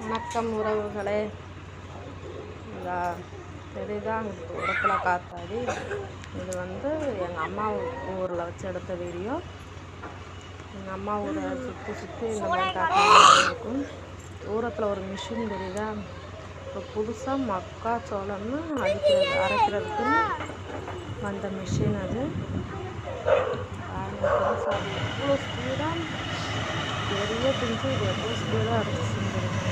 வணக்கம் உறவுகளே. தெரியுதா அங்கே தூரத்தில் காத்தாடி. இது எங்கள் அம்மா ஊரில் வச்சு எடுத்த வீடியோ. எங்கள் அம்மா ஊரை சுற்றி சுற்றி இந்த மாதிரி காத்தாடி இருக்கும். தூரத்தில் ஒரு மிஷின் தெரியுதா, இப்போ புதுசாக மக்காச்சோளம்னு அரைக்கிறதுக்கு வந்த மிஷின் அது. எவ்வளோ ஸ்பீடாக பெரிய பிஞ்சு இது எவ்வளோ ஸ்பீடாக அரைச்சி செஞ்சிருக்கேன்.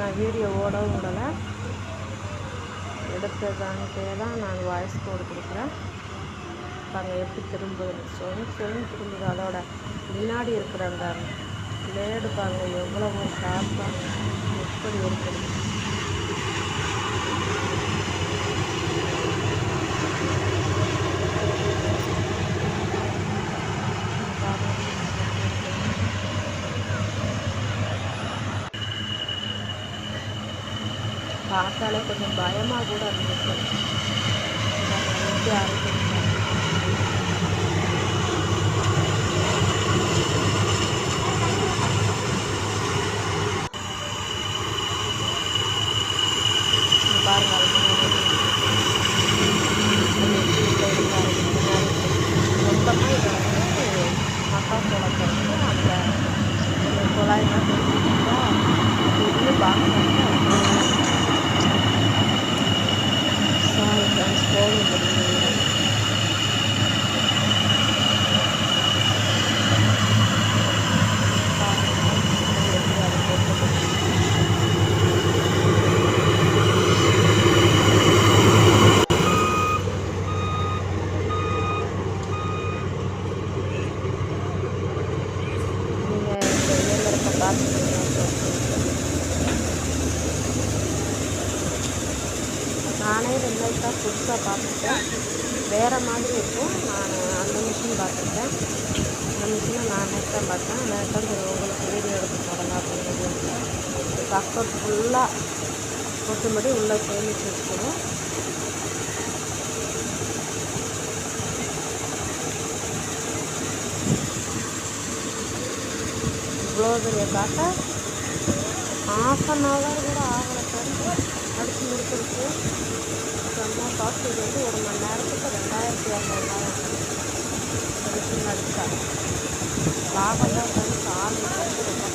நான் வீடியோ ஓடவும் விடலை, எடுத்ததான்ட்டே தான் நான் வாய்ஸ் கோடு கொடுக்குறேன். பாருங்க எப்படி திரும்புது, சொல்லி திரும்புது. அதோட முன்னாடி இருக்கிற அந்த பிளேடு பாருங்க எவ்வளவு ஷார்ப்பாக எப்படி இருக்குது. பார்த்தாலே கொஞ்சம் பயமாக கூட இருந்துச்சு. பாருங்க மொத்தமாக இதை மக்காச்சோளத்தை அந்த குழாயெல்லாம் தெரிஞ்சுக்கிட்டா பெரிய பாக்ஸ் நானே ரெண்டாயிரத்தான் புதுசாக பார்த்துட்டேன். வேறு மாதிரி இருக்கும். நான் அந்த மிஷின் பார்த்துருக்கேன். அந்த மிஷினை நான் நேற்று பார்த்தேன். நேற்று உங்களுக்கு வீடியோ எடுத்து போடலாம் அப்படின்னு பக்கம் ஃபுல்லாக கொட்டும்படி உள்ளே சேமிச்சு வச்சுக்கணும். இவ்வளோ பெரிய காட்டை ½ கூட ஆகலை சார் அடித்து முடிச்சிருக்கு. ரொம்ப காஸ்ட். இது ஒரு மணி நேரத்துக்கு 2200 மிஷின் அடித்தா லாபம் தான். சாமி ரொம்ப